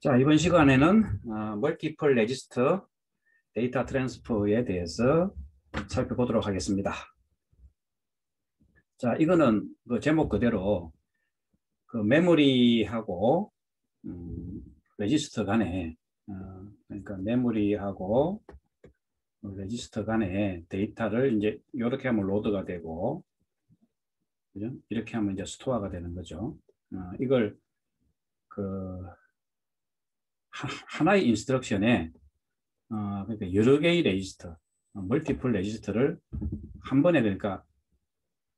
자, 이번 시간에는 멀티플 레지스터 데이터 트랜스퍼에 대해서 살펴보도록 하겠습니다. 자, 이거는 그 제목 그대로 그 메모리하고 레지스터 간에 그러니까 메모리하고 레지스터 간에 데이터를 이제 이렇게 하면 로드가 되고, 그죠? 이렇게 하면 이제 스토어가 되는 거죠. 이걸 그 하나의 인스트럭션에 그러니까 여러 개의 레지스터, 멀티플 레지스터를 한 번에, 그러니까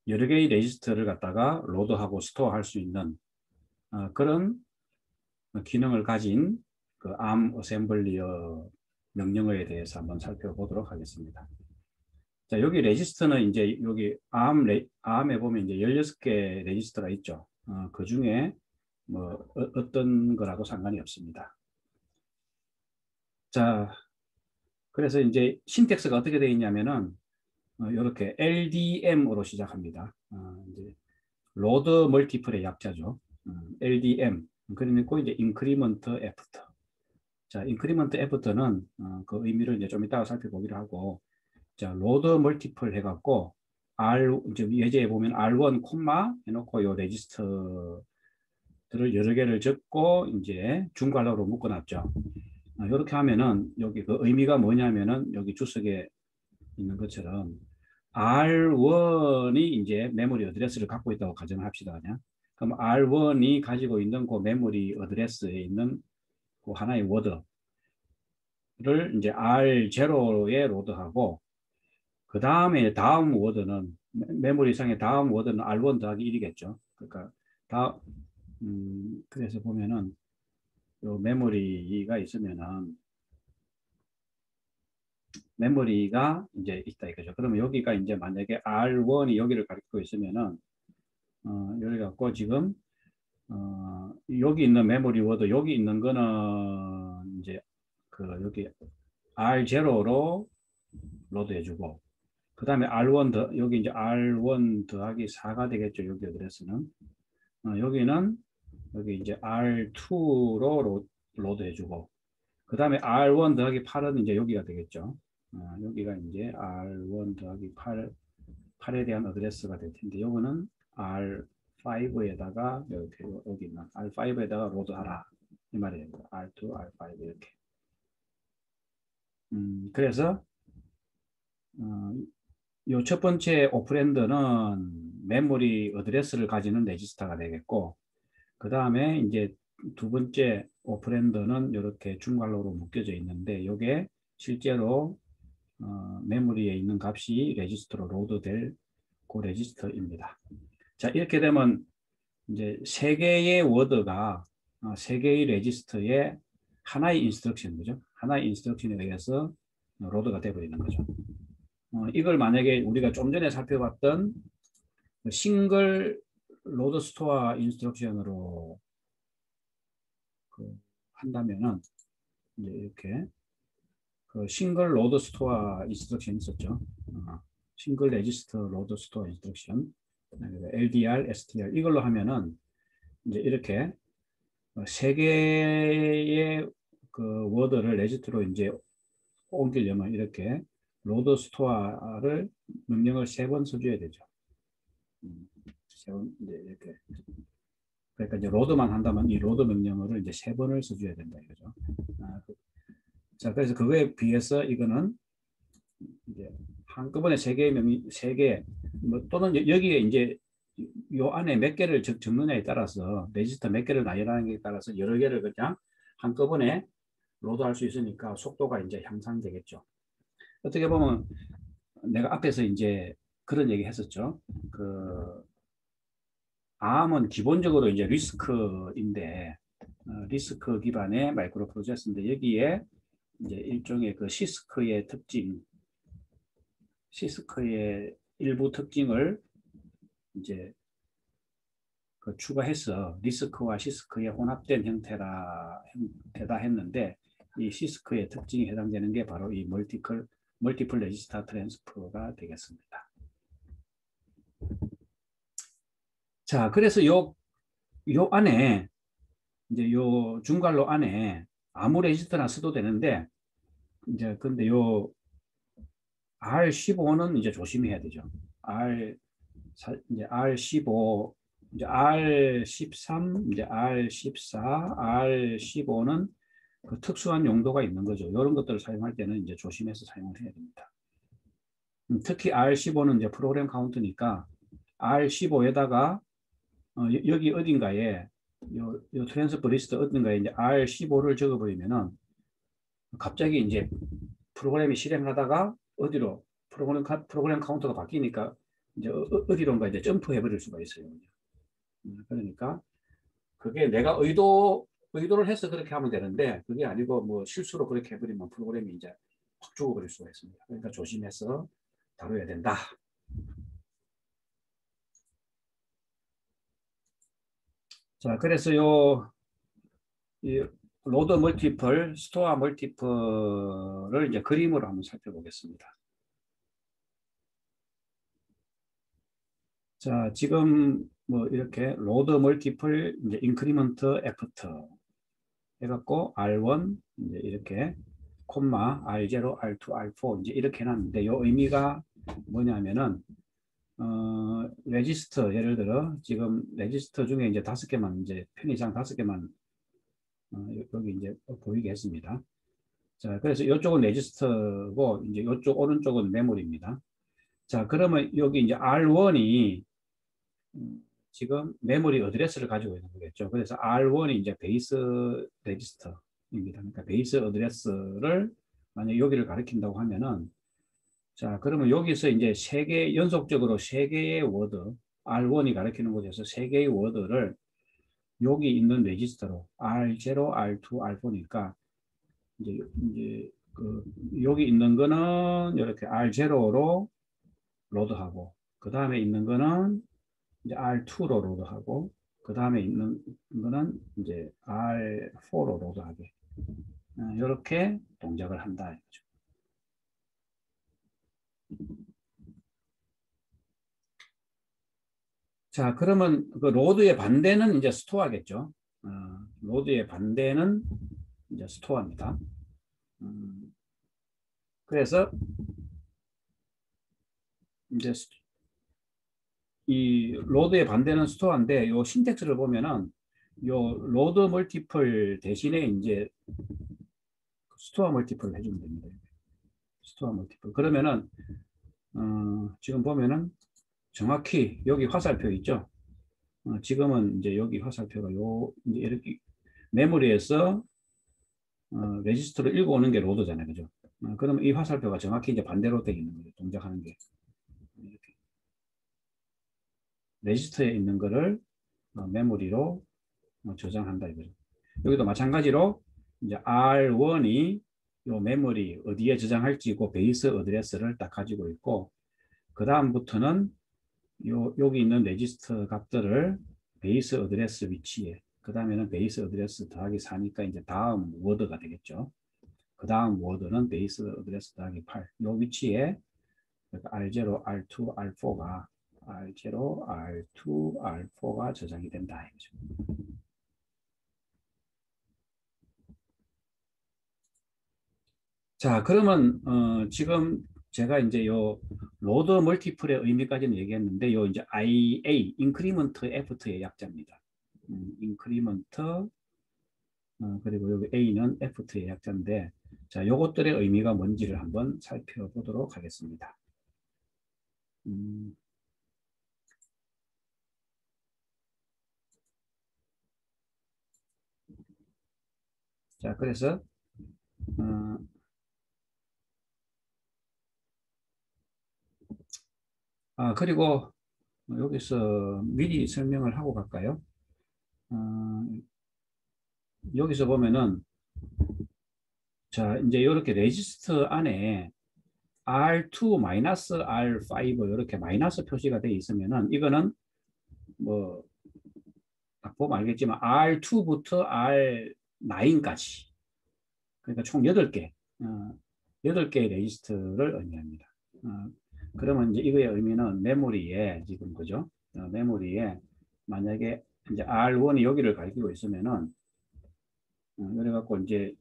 여러 개의 레지스터를 갖다가 로드하고 스토어할 수 있는 그런 기능을 가진 그 ARM 어셈블리어 명령어에 대해서 한번 살펴보도록 하겠습니다. 자, 여기 레지스터는 이제 여기 ARM에 보면 이제 16개 레지스터가 있죠. 그 중에 뭐 어떤 거라도 상관이 없습니다. 자, 그래서 이제 신텍스가 어떻게 되어 있냐면은 이렇게 LDM으로 시작합니다. 이제 로드 멀티플의 약자죠. LDM. 그리고 이제 인크리먼트 애프터. 자, 인크리먼트 애프터는 그 의미를 이제 좀 이따가 살펴보기로 하고, 자, 로드 멀티플 해갖고 이제 예제에 보면 R1 콤마 해놓고 요 레지스터들을 여러 개를 적고 이제 중괄호로 묶어놨죠. 이렇게 하면은 여기 그 의미가 뭐냐면은 여기 주석에 있는 것처럼 R1이 이제 메모리 어드레스를 갖고 있다고 가정합시다. 그냥. 그럼 R1이 가지고 있는 그 메모리 어드레스에 있는 그 하나의 워드를 이제 R0에 로드하고, 그 다음에 다음 워드는 메모리상의 다음 워드는 R1 더하기 1이겠죠. 그러니까 그래서 보면은 요 메모리가 있으면은 메모리가 이제 있다 이거죠. 그러면 여기가 이제 만약에 R1이 여기를 가리키고 있으면은 여기 갖고 지금 여기 있는 메모리 워드, 여기 있는 거는 이제 그 여기 R0로 로드 해주고, 그 다음에 R1 여기 이제 R1 더하기 4가 되겠죠. 여기 어드레스는 여기는 여기 이제 R2로 로드 해주고, 그 다음에 R1 더하기 8은 이제 여기가 되겠죠. 여기가 이제 R1 더하기 8에 대한 어드레스가 될 텐데, 요거는 R5에다가 여기 있는 R5에다가 로드하라 이 말이에요. R2, R5 이렇게. 그래서 요 첫 번째 오퍼랜드는 메모리 어드레스를 가지는 레지스터가 되겠고, 그 다음에 이제 두 번째 오퍼랜드는 이렇게 중괄호로 묶여져 있는데, 이게 실제로 메모리에 있는 값이 레지스터로 로드될 그 레지스터입니다. 자, 이렇게 되면 이제 세 개의 워드가 세 개의 레지스터에 하나의 인스트럭션, 그죠? 하나의 인스트럭션에 의해서 로드가 되어버리는 거죠. 이걸 만약에 우리가 좀 전에 살펴봤던 싱글 로드 스토어 인스트럭션으로 한다면은 이제 이렇게 그 싱글 로드 스토어 인스트럭션 있었죠. 싱글 레지스터 로드 스토어 인스트럭션, LDR, STR 이걸로 하면은 이제 이렇게 세 개의 그 워드를 레지스터로 이제 옮기려면 이렇게 로드 스토어를 명령을 3번 써줘야 되죠. 3번 이제 이렇게. 그러니까 이제 로드만 한다면 이 로드 명령어를 이제 3번을 써줘야 된다 이거죠. 자, 그래서 그거에 비해서 이거는 이제 한꺼번에 3개, 뭐 또는 여기에 이제 요 안에 몇 개를 적느냐에 따라서 레지스터 몇 개를 나열하는 게 따라서 여러 개를 그냥 한꺼번에 로드할 수 있으니까 속도가 이제 향상되겠죠. 어떻게 보면 내가 앞에서 이제 그런 얘기 했었죠. 그 ARM은 기본적으로 이제 리스크인데 리스크 기반의 마이크로 프로세서인데, 여기에 이제 일종의 그 시스크의 일부 특징을 이제 그 추가해서 리스크와 시스크의 혼합된 형태다 했는데, 이 시스크의 특징이 해당되는 게 바로 이 멀티플 레지스터 트랜스퍼가 되겠습니다. 자, 그래서 요 안에 이제 요 중괄로 안에 아무 레지스터나 써도 되는데 이제 근데 요 R15는 이제 조심해야 되죠. 이제 R15, 이제 R13, 이제 R14, R15는 그 특수한 용도가 있는 거죠. 이런 것들을 사용할 때는 이제 조심해서 사용을 해야 됩니다. 특히 R15는 이제 프로그램 카운트니까 R15에다가 여기 어딘가에 요 트랜스퍼 리스트 어딘가에 이제 R15를 적어버리면은 갑자기 이제 프로그램이 실행하다가 어디로 프로그램 카운터가 바뀌니까 이제 어디론가 이제 점프해 버릴 수가 있어요. 그러니까 그게 내가 의도를 해서 그렇게 하면 되는데 그게 아니고 뭐 실수로 그렇게 해버리면 프로그램이 이제 확 죽어버릴 수가 있습니다. 그러니까 조심해서 다뤄야 된다. 자, 그래서 이 로드 멀티플, 스토어 멀티플을 이제 그림으로 한번 살펴보겠습니다. 자, 지금 뭐 이렇게 로드 멀티플 이제 인크리먼트 애프터 해갖고 R1 이제 이렇게 콤마 R0, R2, R4 이제 이렇게 해놨는데 요 의미가 뭐냐면은 레지스터 예를 들어 지금 레지스터 중에 이제 5개만 이제 편의상 5개만 여기 이제 보이게 했습니다. 자, 그래서 이쪽은 레지스터고 이제 이쪽 오른쪽은 메모리입니다. 자, 그러면 여기 이제 R1이 지금 메모리 어드레스를 가지고 있는 거겠죠. 그래서 R1이 이제 베이스 레지스터입니다. 그러니까 베이스 어드레스를 만약 여기를 가리킨다고 하면은 자, 그러면 여기서 이제 연속적으로 세 개의 워드 R1이 가리키는 곳에서 세 개의 워드를 여기 있는 레지스터로 R0, R2, R4니까 이제 여기 있는 거는 이렇게 R0로 로드하고 그 다음에 있는 거는 이제 R2로 로드하고 그 다음에 있는 거는 이제 R4로 로드하게 이렇게 동작을 한다 이거죠. 자, 그러면 그 로드의 반대는 이제 스토어겠죠. 로드의 반대는 이제 스토어입니다. 그래서 이제 이 로드의 반대는 스토어인데 요 신텍스를 보면은 요 로드 멀티플 대신에 이제 스토어 멀티플을 해주면 됩니다. 스토어 멀티플. 그러면은 지금 보면은 정확히 여기 화살표 있죠. 지금은 이제 여기 화살표가 이제 이렇게 메모리에서 레지스터로 읽어오는 게 로드잖아요, 그죠? 그러면 이 화살표가 정확히 이제 반대로 되어 있는 거죠. 동작하는 게 이렇게 레지스터에 있는 거를 메모리로 저장한다 이거죠. 여기도 마찬가지로 이제 R1이 요 메모리 어디에 저장할지 그 베이스 어드레스를 딱 가지고 있고 그 다음부터는 여기 있는 레지스터 값들을 베이스 어드레스 위치에 그 다음에는 베이스 어드레스 더하기 4니까 이제 다음 워드가 되겠죠. 그 다음 워드는 베이스 어드레스 더하기 8. 요 위치에 R0, R2, R4가 R0, R2, R4가 저장이 된다. 자, 그러면 지금 제가 이제 요 로드 멀티플의 의미까지는 얘기했는데 요 이제 IA, 인크리먼트 애프터의 약자입니다. 인크리먼트 그리고 여기 A는 애프터의 약자인데 자, 요것들의 의미가 뭔지를 한번 살펴보도록 하겠습니다. 음, 자, 그래서 어, 그리고 여기서 미리 설명을 하고 갈까요? 어, 여기서 보면은 자, 이제 이렇게 레지스터 안에 R2, R5 이렇게 마이너스 표시가 되어 있으면은 이거는 뭐 보면 알겠지만 R2부터 R9까지 그러니까 총 8개 8개의 레지스터를 의미합니다. 그러면 이제 이거의 의미는 메모리에 지금 그죠? 메모리에 만약에 이제 R1이 여기를 가리키고 있으면은 그래갖고 이제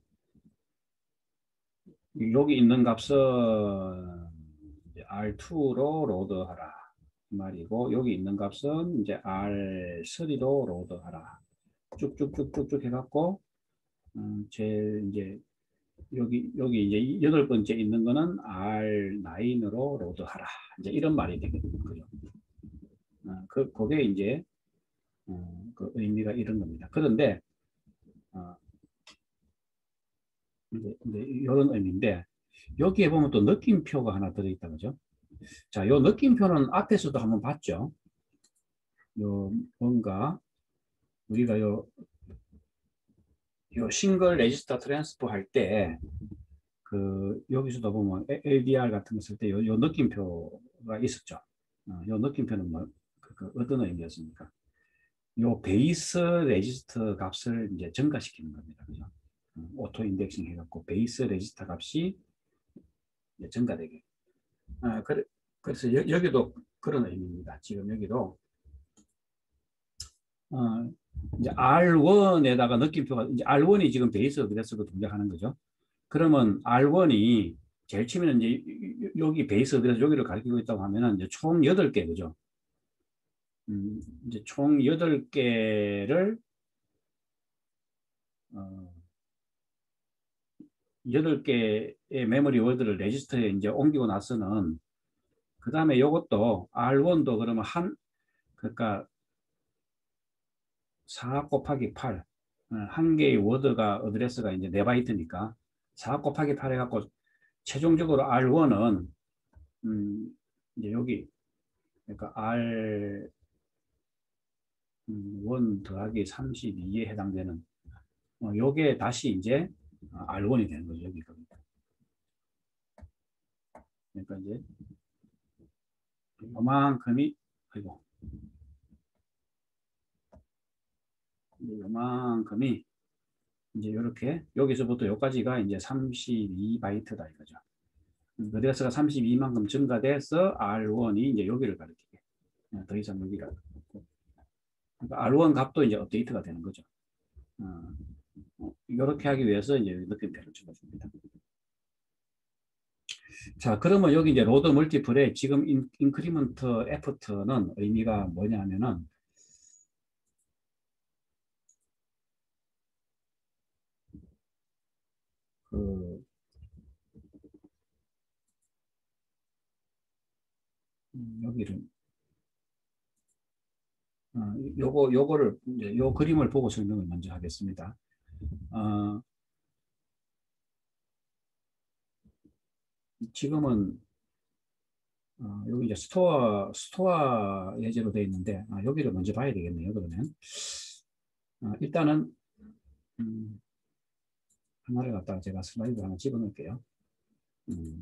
여기 있는 값은 이제 R2로 로드하라 이 말이고, 여기 있는 값은 이제 R3로 로드하라. 쭉쭉쭉쭉쭉 해갖고 제일 이제 여기 이제 여덟 번째 있는 거는 R9으로 로드하라. 이제 이런 말이 되거든요. 그죠? 그게 이제 그 의미가 이런 겁니다. 그런데 이제 이런 의미인데, 여기에 보면 또 느낌표가 하나 들어있다, 그죠? 자, 요 느낌표는 앞에서도 한번 봤죠. 요 뭔가 우리가 요 싱글 레지스터 트랜스포 할 때 여기서도 보면 LDR 같은 거 쓸 때 요 느낌표가 있었죠. 요 느낌표는 뭐 어떤 의미였습니까? 요 베이스 레지스터 값을 이제 증가시키는 겁니다. 그죠? 오토 인덱싱 해갖고 베이스 레지스터 값이 이제 증가되게. 그래서 여기도 그런 의미입니다. 지금 여기도 이제 R1에다가 느낌표가, 이제 R1이 지금 베이스 어드레스로 동작하는 거죠. 그러면 R1이 제일 치면 이제 여기 베이스 어드레스 여기를 가리키고 있다고 하면은 이제 총 8개, 그죠? 이제 총 8개를 8개의 메모리 워드를 레지스터에 이제 옮기고 나서는, 그 다음에 이것도 R1도 그러면 그러니까 4 곱하기 8, 한 개의 워드가 어드레스가 이제 4바이트니까 4 곱하기 8 해갖고 최종적으로 R1은 이제 여기 그러니까 R1 더하기 32에 해당되는 요게 다시 이제 R1이 되는 거죠. 여기 겁니다. 그러니까 이제 요만큼이, 그리고 요만큼이 이제 이렇게 여기서부터 여기까지가 이제 32바이트다 이거죠. 어드레스가 32만큼 증가돼서 R1이 이제 여기를 가리키게. 더 이상 여기가. 그러니까 R1 값도 이제 업데이트가 되는 거죠. 이렇게 하기 위해서 이제 느낌표를 찍어줍니다. 자, 그러면 여기 이제 로드 멀티플의 지금 인크리먼트 애프터는 의미가 뭐냐면은, 여기를 요거를 이제 요 그림을 보고 설명을 먼저 하겠습니다. 지금은 여기 이제 스토어 예제로 되어 있는데, 여기를 먼저 봐야 되겠네요. 그러면 일단은 하나를 갖다가 제가 슬라이드 하나 집어넣을게요.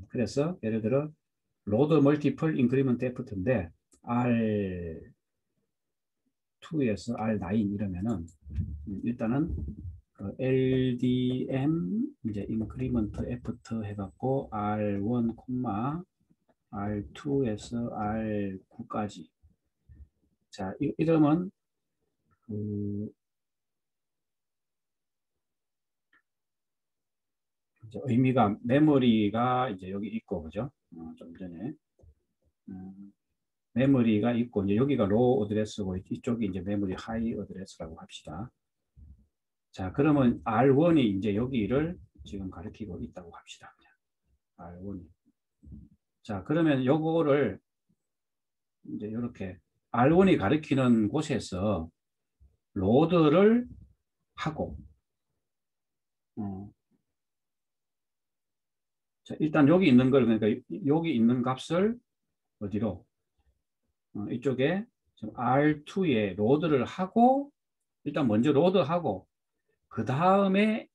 그래서 예를 들어 로드 멀티플 인크리먼트 애프터인데 R2에서 R9 이러면은 일단은 LDM 이제 인크리먼트 애프터 해갖고 R1, R2에서 R9까지. 자, 이러면 이제 의미가 메모리가 이제 여기 있고, 그죠? 좀 전에 메모리가 있고, 이제 여기가 로우 어드레스고 이쪽이 이제 메모리 하이 어드레스라고 합시다. 자, 그러면 R1이 이제 여기를 지금 가리키고 있다고 합시다. R1이. 자, 그러면 요거를 이제 이렇게 R1이 가리키는 곳에서 로드를 하고, 자, 일단 여기 있는 걸, 그러니까 여기 있는 값을 어디로? 이쪽에 R2에 로드를 하고, 일단 먼저 로드하고, 그 다음에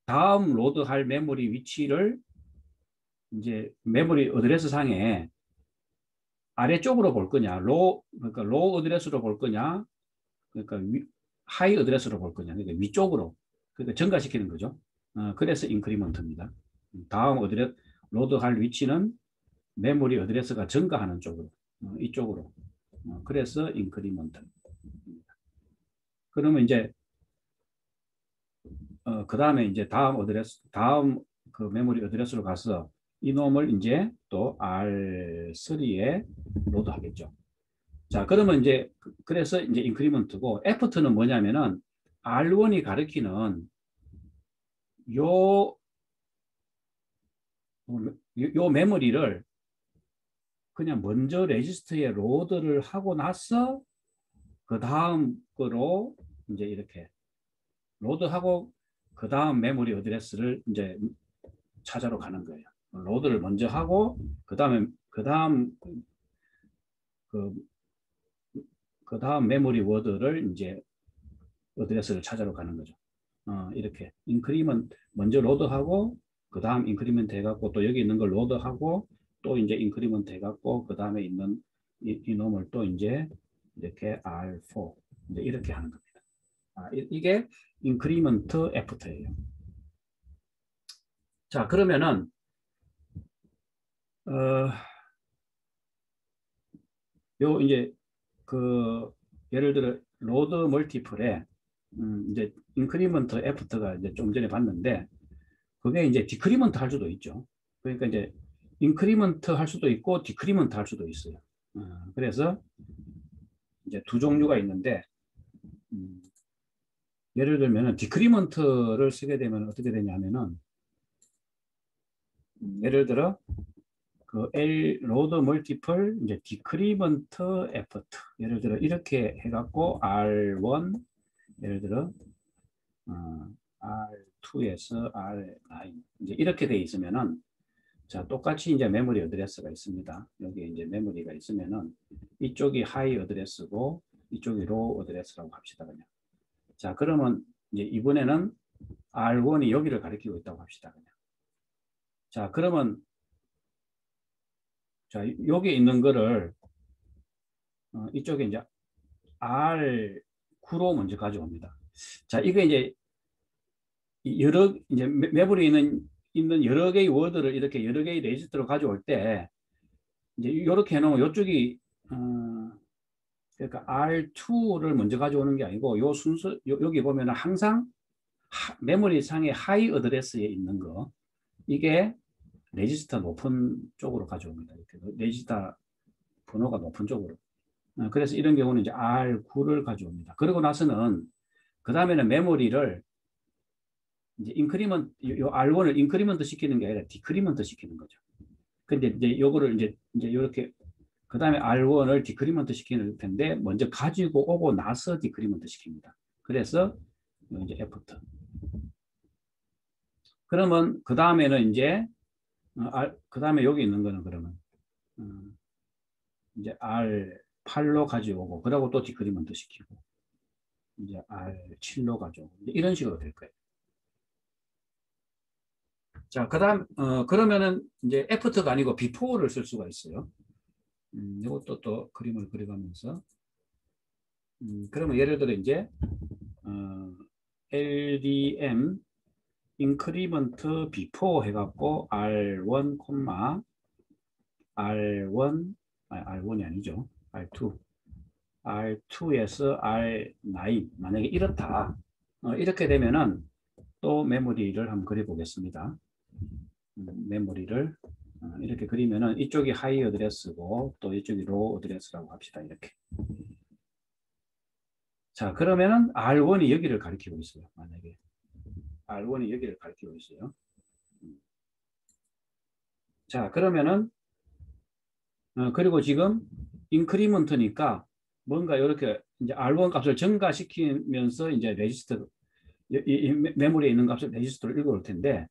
다음 로드할 메모리 위치를 이제 메모리 어드레스 상에 아래쪽으로 볼 거냐, 그러니까 로우 어드레스로 볼 거냐, 그러니까 하이 어드레스로 볼 거냐, 그러니까 위쪽으로, 그러니까 증가시키는 거죠. 그래서 인크리먼트입니다. 다음 로드할 위치는 메모리 어드레스가 증가하는 쪽으로, 이쪽으로. 그래서 인크리먼트. 그러면 이제 그 다음에 이제 다음 그 메모리 어드레스로 가서 이놈을 이제 또 R3에 로드하겠죠. 자, 그러면 이제 그래서 이제 인크리먼트고 애프터는 뭐냐면은 R1이 가리키는 요 메모리를 그냥 먼저 레지스터에 로드를 하고 나서 그 다음 거로 이제 이렇게 로드하고 그 다음 메모리 어드레스를 이제 찾아러 가는 거예요. 로드를 먼저 하고 그 다음 그 다음 메모리 워드를 이제 어드레스를 찾아러 가는 거죠. 이렇게 인크리먼트 먼저 로드하고 그 다음 인크리먼트 해갖고 또 여기 있는 걸 로드하고 또 이제 인크리먼트 해갖고 그 다음에 있는 이놈을 또 이제 이렇게 R4 이제 이렇게 하는 겁니다. 이게 인크리먼트 애프터예요. 자, 그러면은 요 이제 그 예를 들어 로드 멀티플에 이제 인크리먼트 애프터가 이제 좀 전에 봤는데 그게 이제 디크리먼트 할 수도 있죠. 그러니까 이제 인크리먼트 할 수도 있고 디크리먼트 할 수도 있어요. 그래서 이제 두 종류가 있는데 예를 들면 디크리먼트를 쓰게 되면 어떻게 되냐면은 예를 들어 그 L 로드 멀티플 이제 디크리먼트 에퍼트 예를 들어 이렇게 해갖고 R1 예를 들어 R2에서 R9 이제 이렇게 돼 있으면은 자 똑같이 이제 메모리 어드레스가 있습니다. 여기 이제 메모리가 있으면은 이쪽이 하이 어드레스고 이쪽이 로우 어드레스라고 합시다 그냥. 자 그러면 이제 이번에는 R1이 여기를 가리키고 있다고 합시다 그냥. 자 그러면 자 여기 있는 거를 이쪽에 이제 R9로 먼저 가져옵니다. 자 이게 이제 여러 이제 메모리에 있는 여러 개의 워드를 이렇게 여러 개의 레지스터로 가져올 때 이제 이렇게 해놓으면 이쪽이 그러니까 R2를 먼저 가져오는 게 아니고 요 순서 여기 보면 항상 메모리 상의 하이 어드레스에 있는 거 이게 레지스터 높은 쪽으로 가져옵니다. 이렇게 레지스터 번호가 높은 쪽으로. 그래서 이런 경우는 이제 R9를 가져옵니다. 그러고 나서는 그 다음에는 메모리를 이제 인크리먼트 요 R1을 인크리먼트 시키는 게 아니라 디크리먼트 시키는 거죠. 근데 이제 요거를 이제 이렇게 그 다음에 R1을 디크리먼트 시키는 텐데 먼저 가지고 오고 나서 디크리먼트 시킵니다. 그래서 이제 애프터. 그러면 그 다음에는 이제 그 다음에 여기 있는 거는 그러면 이제 R8로 가져오고 그러고 또 디크리먼트 시키고 이제 R7로 가져오고 이런 식으로 될 거예요. 자, 그다음 그러면은 이제 애프터가 아니고 비포를 쓸 수가 있어요. 이것도 또 그림을 그려가면서 그러면 예를 들어 이제 LDM 인크리먼트 비포 해갖고 R1, R1 R1이 아니죠. R2에서 R9 만약에 이렇다. 이렇게 되면은 또 메모리를 한번 그려보겠습니다. 메모리를 이렇게 그리면은 이쪽이 하이 어드레스고 또 이쪽이 로우 어드레스라고 합시다. 이렇게. 자, 그러면은 R1이 여기를 가리키고 있어요. 만약에 R1이 여기를 가리키고 있어요. 자, 그러면은 그리고 지금 인크리먼트니까 뭔가 이렇게 이제 R1 값을 증가시키면서 이제 레지스터 이 메모리에 있는 값을 레지스터로 읽어올 텐데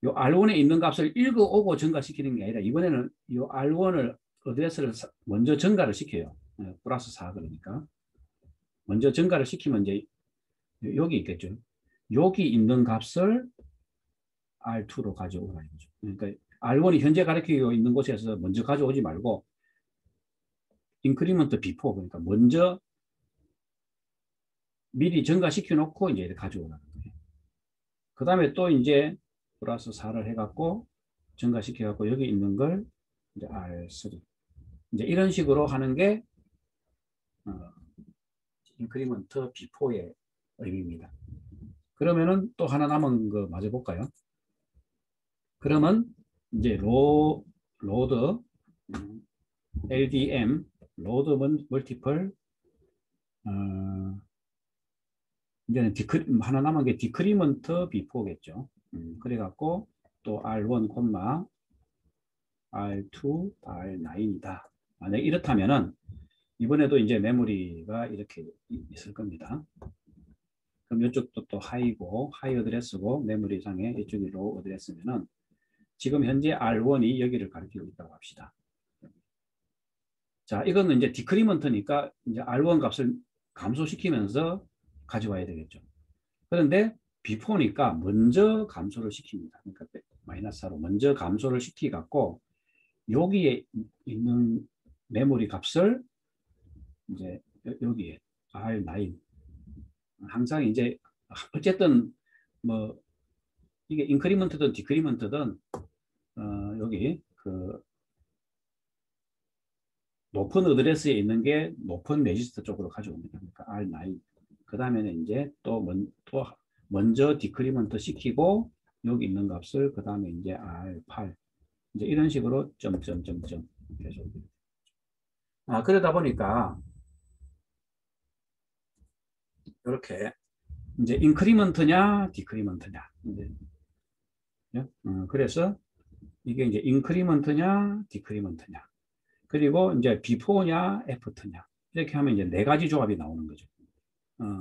요 R1에 있는 값을 읽어오고 증가시키는 게 아니라 이번에는 요 R1을 어드레스를 먼저 증가를 시켜요. 플러스 4 그러니까 먼저 증가를 시키면 이제 여기 있겠죠. 여기 있는 값을 R2로 가져오라 이거죠. 그러니까 R1이 현재 가리키고 있는 곳에서 먼저 가져오지 말고 인크리먼트 비포 그러니까 먼저 미리 증가시켜 놓고 이제 가져오라는 거예요. 그 다음에 또 이제 플러스 4를 해갖고 증가시켜 갖고 여기 있는 걸 이제 R3 이제 이런 식으로 하는 게 인크리먼트 비포의 의미입니다. 그러면은 또 하나 남은 거 마저 볼까요? 그러면 이제 로드 LDM 로드 멀티플 이제는 하나 남은 게 디크리먼트 비포겠죠. 그래갖고 또 R1, R2, R9이다. 만약 이렇다면은 이번에도 이제 메모리가 이렇게 있을 겁니다. 그럼 이쪽도 또 하이고 하이 어드레스고 메모리상에 이쪽이 로우 어드레스면은 지금 현재 R1이 여기를 가리키고 있다고 합시다. 자, 이거는 이제 디크리먼트니까 이제 R1 값을 감소시키면서 가져와야 되겠죠. 그런데 비포니까 먼저 감소를 시킵니다. 그러니까 마이너스 4로 먼저 감소를 시키갖고 여기에 있는 메모리 값을 이제 여기에 R9 항상 이제 어쨌든 뭐 이게 인크리먼트든 디크리먼트든 여기 그 높은 어드레스에 있는 게 높은 레지스터 쪽으로 가져옵니다. 그러니까 R9 그 다음에는 이제 또 먼저 디크리먼트 시키고 여기 있는 값을 그 다음에 이제 R8 이제 이런 식으로 점점점점 계속 그러다 보니까 이렇게 이제 인크리먼트냐 디크리먼트냐 이제 그래서 이게 이제 인크리먼트냐 디크리먼트냐 그리고 이제 비포냐 애프터냐 이렇게 하면 이제 네 가지 조합이 나오는 거죠.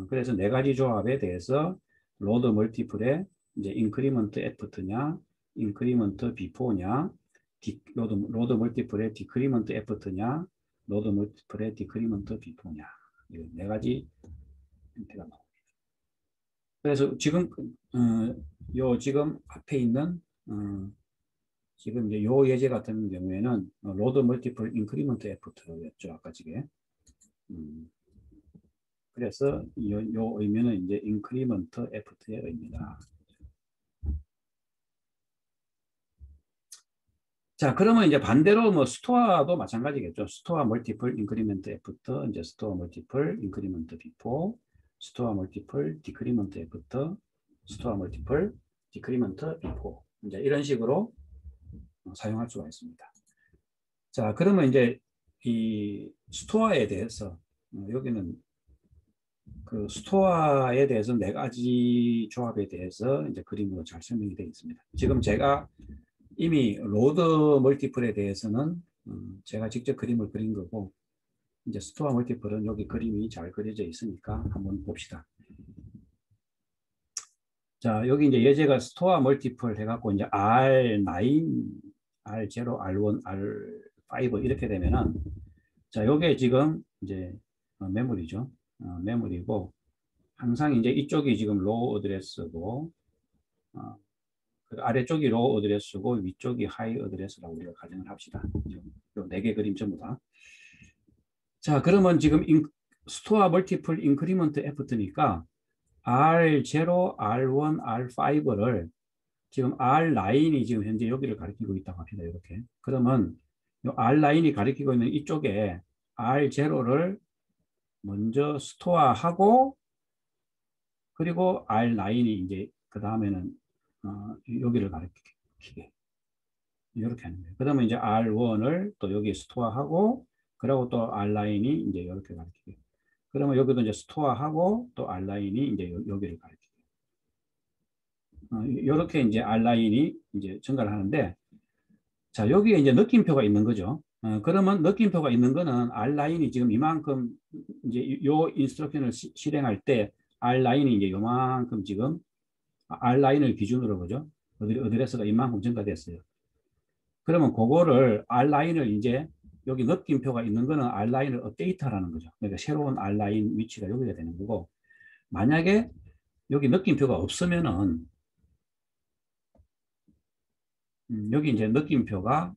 그래서 네 가지 조합에 대해서 로드 멀티플의 이제 인크리먼트 애프터냐 인크리먼트 비포냐 로드 멀티플의 디크리먼트 애프터냐 로드 멀티플의 디크리먼트 비포냐 이 네 가지 형태가 나옵니다. 그래서 지금 지금 앞에 있는 지금 이제 요 예제 같은 경우에는 로드 멀티플 인크리먼트 애프터였죠 아까 지게. 그래서 요 의미는 이제 인크리먼트 애프터의 의미다. 자, 그러면 이제 반대로 뭐 스토어도 마찬가지겠죠. 스토어 멀티플 인크리먼트 애프터, 이제 스토어 멀티플 인크리먼트 비포, 스토어 멀티플 디크리먼트 애프터, 스토어 멀티플 디크리먼트 비포. 이제 이런 식으로 사용할 수가 있습니다. 자, 그러면 이제 이 스토어에 대해서 여기는 그 스토어에 대해서 네 가지 조합에 대해서 이제 그림으로 잘 설명이 되어 있습니다. 지금 제가 이미 로드 멀티플에 대해서는 제가 직접 그림을 그린 거고 이제 스토어 멀티플은 여기 그림이 잘 그려져 있으니까 한번 봅시다. 자, 여기 이제 예제가 스토어 멀티플 해갖고 이제 R9, R0, R1, R5 이렇게 되면은 자, 요게 지금 이제 메모리죠. 메모리고 항상 이제 이쪽이 지금 로우 어드레스고 그 아래쪽이 로우 어드레스고 위쪽이 하이 어드레스라고 우리가 가정을 합시다. 요 네 개 그림 전부 다. 자, 그러면 지금 스토어 멀티플 인크리먼트 애프터니까 R0, R1, R5를 지금 R9이 지금 현재 여기를 가리키고 있다고 합니다. 이렇게. 그러면 요 R9이 가리키고 있는 이쪽에 R0를 먼저 스토어하고 그리고 R9이 이제 그 다음에는 여기를 가리키게 이렇게 하는 거예요. 그러면 이제 R1을 또 여기 스토어하고 그리고 또 R9이 이제 이렇게 가리키게. 그러면 여기도 이제 스토어하고 또 R9이 이제 여기를 가리키게. 이렇게 이제 R9이 이제 증가를 하는데 자 여기에 이제 느낌표가 있는 거죠. 그러면 느낌표가 있는 거는 R9이 지금 이만큼 이제 요 인스트럭션을 실행할 때 R9이 이제 요만큼 지금 R9을 기준으로 보죠. 어드레스가 이만큼 증가됐어요. 그러면 그거를 R9을 이제 여기 느낌표가 있는 거는 R9을 업데이트하라는 거죠. 그러니까 새로운 R9 위치가 여기가 되는 거고 만약에 여기 느낌표가 없으면은 여기 이제 느낌표가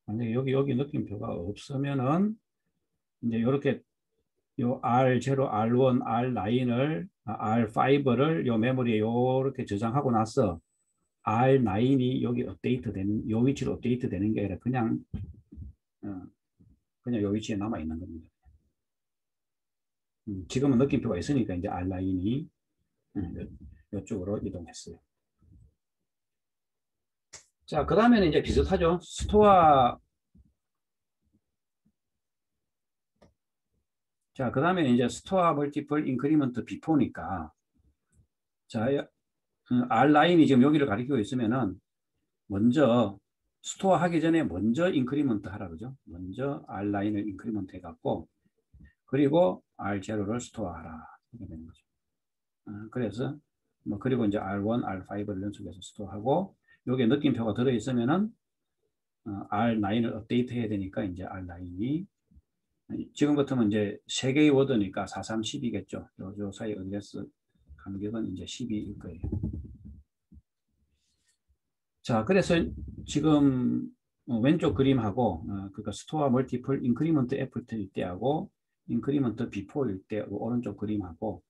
만약에 여기 느낌표가 없으면은 이제 이렇게 요 R0, R1, R9을 R5를 요 메모리에 요렇게 저장하고 나서 R9이 여기 업데이트 되는 요 위치로 업데이트 되는 게 아니라 그냥 요 위치에 남아 있는 겁니다. 지금은 느낌표가 있으니까 이제 R 라인이 이쪽으로 이동했어요. 자, 그 다음에는 이제 비슷하죠. 자, 그 다음에 이제 스토어 멀티플 인크리먼트 비포니까, 자, R 라인이 지금 여기를 가리키고 있으면은, 먼저, 스토어 하기 전에 먼저 인크리먼트 하라 그러죠. 먼저 R 라인을 인크리먼트 해갖고, 그리고 R0를 스토어 하라. 이렇게 되는 거죠. 그래서, 그리고 이제 R1, R5를 연속해서 스토어하고, 여기에 느낌표가 들어있으면은, R9을 업데이트 해야 되니까, 이제 R9이 지금 같으면 이제 3개의 워드니까 4, 3, 10이겠죠. 요 사이 어드레스 간격은 이제 12일 거예요. 자, 그래서 지금 왼쪽 그림하고 그러니까 스토어 멀티플 인크리먼트 애프터일 때하고 인크리먼트 비포일 때 오른쪽 그림하고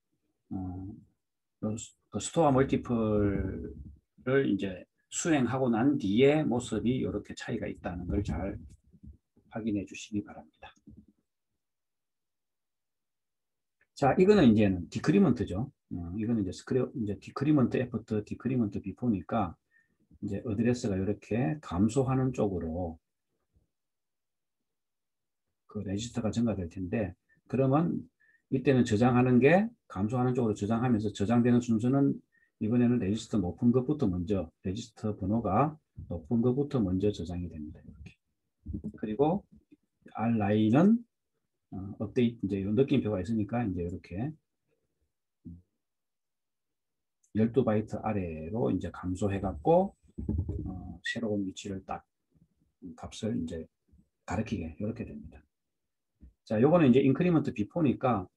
그 스토어 멀티플을 이제 수행하고 난 뒤에 모습이 이렇게 차이가 있다는 걸 잘 확인해 주시기 바랍니다. 자, 이거는 이제는 디크리먼트죠. 이거는 이제 디크리먼트 애프터, 디크리먼트 비포니까 이제 어드레스가 이렇게 감소하는 쪽으로 그 레지스터가 증가될 텐데, 그러면 이때는 저장하는 게 감소하는 쪽으로 저장하면서 저장되는 순서는 이번에는 레지스터 높은 것부터 먼저, 레지스터 번호가 높은 것부터 먼저 저장이 됩니다. 이렇게. 그리고 R 라인은 업데이트, 이제 이런 느낌표가 있으니까 이제 이렇게 12바이트 아래로 이제 감소해갖고, 새로운 위치를 딱 값을 이제 가리키게 이렇게 됩니다. 자, 요거는 이제 인크리먼트 비포니까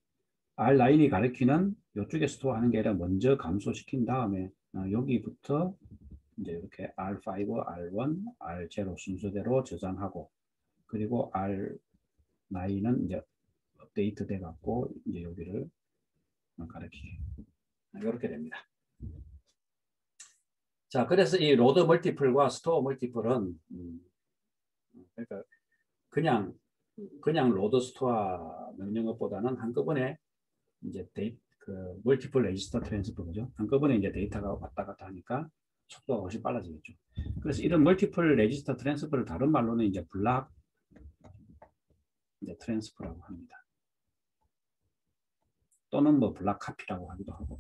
R 라인이 가리키는 이쪽에 스토어하는 게 아니라 먼저 감소시킨 다음에 여기부터 이제 이렇게 R5, R1, R0 순서대로 저장하고 그리고 R9은 이제 업데이트 돼 갖고 이제 여기를 가리키게 이렇게 됩니다. 자, 그래서 이 로드 멀티플과 스토어 멀티플은 그러니까 그냥 로드 스토어 명령어보다는 한꺼번에 이제 그 멀티플 레지스터 트랜스퍼죠. 한꺼번에 이제 데이터가 왔다 갔다 하니까 속도가 훨씬 빨라지겠죠. 그래서 이런 멀티플 레지스터 트랜스퍼를 다른 말로는 이제 블락 이제 트랜스퍼라고 합니다. 또는 뭐 블락 카피라고 하기도 하고.